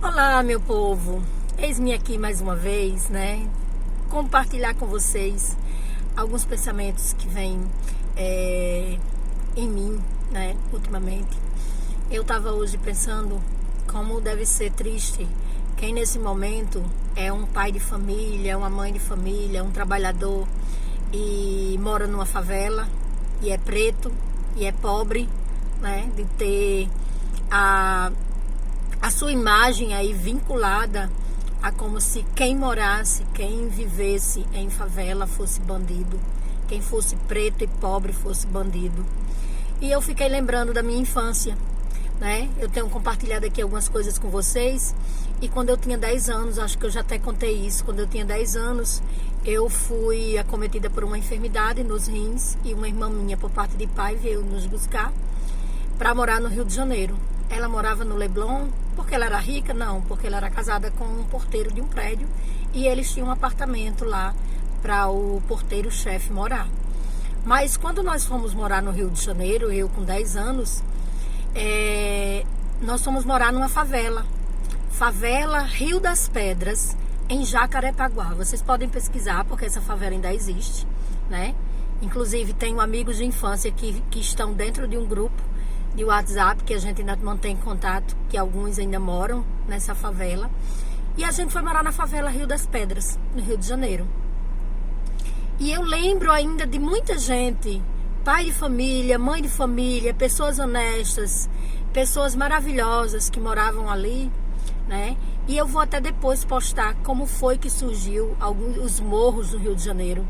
Olá, meu povo, eis-me aqui mais uma vez, né? Compartilhar com vocês alguns pensamentos que vêm em mim, né? Ultimamente. Eu estava hoje pensando como deve ser triste quem nesse momento é um pai de família, uma mãe de família, um trabalhador e mora numa favela e é preto e é pobre, né? De ter a sua imagem aí vinculada a como se quem morasse, quem vivesse em favela fosse bandido, quem fosse preto e pobre fosse bandido. E eu fiquei lembrando da minha infância, né? Eu tenho compartilhado aqui algumas coisas com vocês. E quando eu tinha 10 anos, acho que eu já até contei isso, quando eu tinha 10 anos, eu fui acometida por uma enfermidade nos rins e uma irmã minha, por parte de pai, veio nos buscar para morar no Rio de Janeiro. Ela morava no Leblon, porque ela era rica? Não, porque ela era casada com um porteiro de um prédio e eles tinham um apartamento lá para o porteiro-chefe morar. Mas quando nós fomos morar no Rio de Janeiro, eu com 10 anos, nós fomos morar numa favela Rio das Pedras, em Jacarepaguá. Vocês podem pesquisar, porque essa favela ainda existe, né? Inclusive, tenho amigos de infância que estão dentro de um grupo de WhatsApp, que a gente ainda mantém contato, que alguns ainda moram nessa favela. E a gente foi morar na favela Rio das Pedras, no Rio de Janeiro. E eu lembro ainda de muita gente, pai de família, mãe de família, pessoas honestas, pessoas maravilhosas que moravam ali, né? E eu vou até depois postar como foi que surgiu os morros do Rio de Janeiro.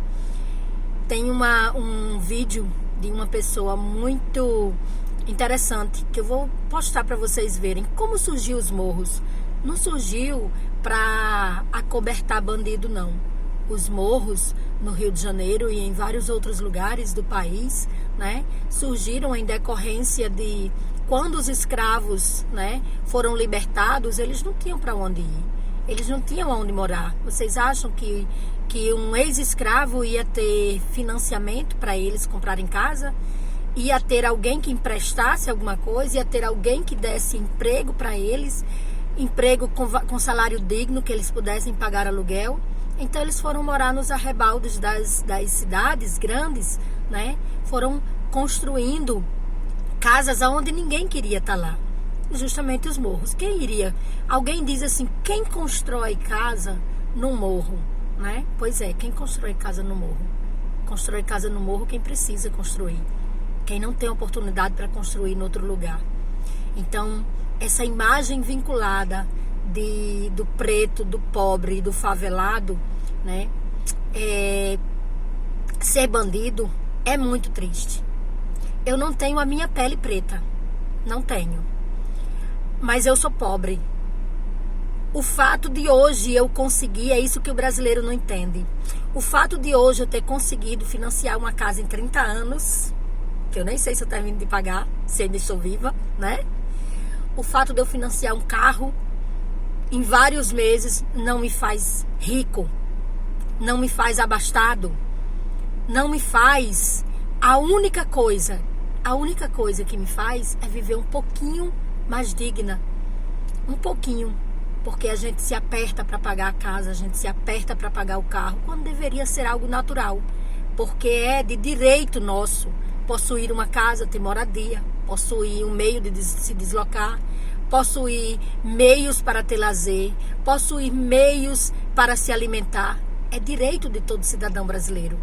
Tem um vídeo de uma pessoa muito interessante que eu vou postar para vocês verem como surgiu os morros. Não surgiu para acobertar bandido, não. Os morros no Rio de Janeiro e em vários outros lugares do país, né, surgiram em decorrência de quando os escravos, né, foram libertados, eles não tinham para onde ir. Eles não tinham onde morar. Vocês acham que um ex-escravo ia ter financiamento para eles comprarem casa? Ia ter alguém que emprestasse alguma coisa, ia ter alguém que desse emprego para eles, emprego com salário digno, que eles pudessem pagar aluguel. Então eles foram morar nos arrebaldos das cidades grandes, né? Foram construindo casas onde ninguém queria estar lá, justamente os morros. Quem iria? Alguém diz assim, quem constrói casa no morro, né? Pois é, quem constrói casa no morro? Constrói casa no morro quem precisa construir. Quem não tem oportunidade para construir em outro lugar. Então, essa imagem vinculada do preto, do pobre, do favelado, né? Ser bandido é muito triste. Eu não tenho a minha pele preta. Não tenho. Mas eu sou pobre. O fato de hoje eu conseguir, é isso que o brasileiro não entende. O fato de hoje eu ter conseguido financiar uma casa em 30 anos... que eu nem sei se eu termino de pagar, se ainda estou viva, né? O fato de eu financiar um carro em vários meses não me faz rico, não me faz abastado, não me faz... A única coisa que me faz é viver um pouquinho mais digna, um pouquinho, porque a gente se aperta para pagar a casa, a gente se aperta para pagar o carro, quando deveria ser algo natural, porque é de direito nosso possuir uma casa, ter moradia, possuir um meio de se deslocar, possuir meios para ter lazer, possuir meios para se alimentar. É direito de todo cidadão brasileiro.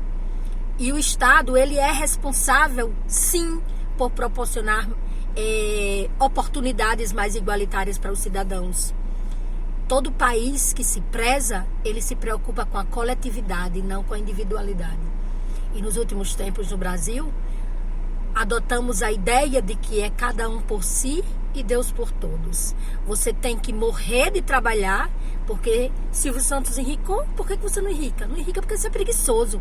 E o Estado, ele é responsável, sim, por proporcionar oportunidades mais igualitárias para os cidadãos. Todo país que se preza, ele se preocupa com a coletividade, não com a individualidade. E nos últimos tempos no Brasil, adotamos a ideia de que é cada um por si e Deus por todos. Você tem que morrer de trabalhar, porque Silvio Santos enricou, por que você não enrica? Não enrica porque você é preguiçoso.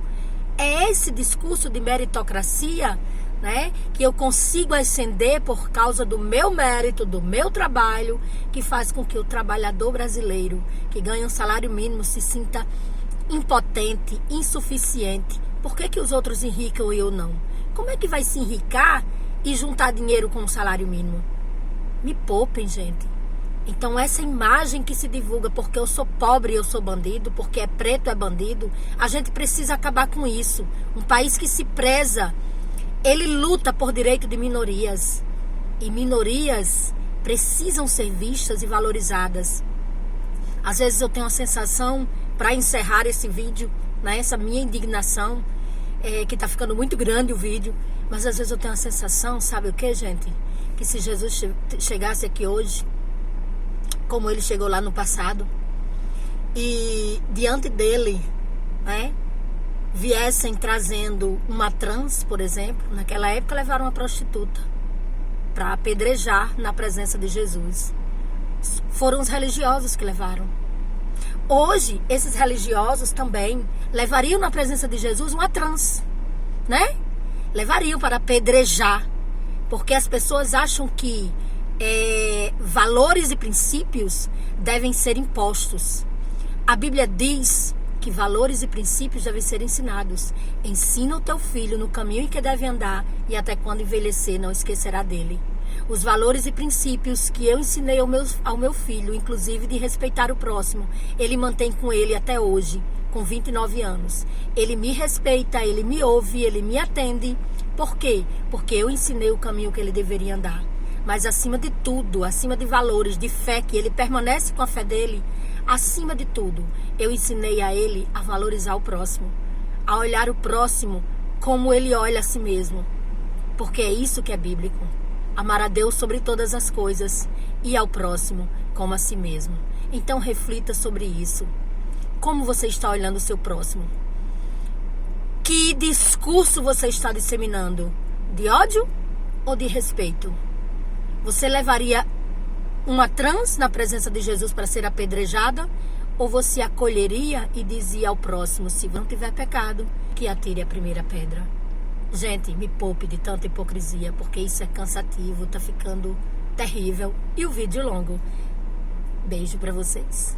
É esse discurso de meritocracia, né, que eu consigo ascender por causa do meu mérito, do meu trabalho, que faz com que o trabalhador brasileiro, que ganha um salário mínimo, se sinta impotente, insuficiente. Por que os outros enricam e eu não? Como é que vai se enricar e juntar dinheiro com o salário mínimo? Me poupem, gente. Então essa imagem que se divulga porque eu sou pobre e eu sou bandido, porque é preto é bandido, a gente precisa acabar com isso. Um país que se preza, ele luta por direito de minorias. E minorias precisam ser vistas e valorizadas. Às vezes eu tenho a sensação, para encerrar esse vídeo, né, essa minha indignação, que está ficando muito grande o vídeo, mas às vezes eu tenho a sensação, sabe o que, gente? Que se Jesus chegasse aqui hoje, como ele chegou lá no passado, e diante dele, né, viessem trazendo uma trans, por exemplo, naquela época levaram uma prostituta para apedrejar na presença de Jesus. Foram os religiosos que levaram. Hoje, esses religiosos também levariam na presença de Jesus uma trans, né? Levariam para apedrejar, porque as pessoas acham que valores e princípios devem ser impostos. A Bíblia diz que valores e princípios devem ser ensinados. Ensina o teu filho no caminho em que deve andar, e até quando envelhecer não esquecerá dele. Os valores e princípios que eu ensinei ao meu filho, inclusive de respeitar o próximo, ele mantém com ele até hoje, com 29 anos. Ele me respeita, ele me ouve, ele me atende. Por quê? Porque eu ensinei o caminho que ele deveria andar. Mas acima de tudo, acima de valores, de fé, que ele permanece com a fé dele, acima de tudo, eu ensinei a ele a valorizar o próximo, a olhar o próximo como ele olha a si mesmo. Porque é isso que é bíblico. Amar a Deus sobre todas as coisas e ao próximo como a si mesmo. Então reflita sobre isso. Como você está olhando o seu próximo? Que discurso você está disseminando? De ódio ou de respeito? Você levaria uma trans na presença de Jesus para ser apedrejada? Ou você acolheria e dizia ao próximo, se não tiver pecado, que atire a primeira pedra? Gente, me poupe de tanta hipocrisia, porque isso é cansativo, tá ficando terrível. E o vídeo longo. Beijo pra vocês.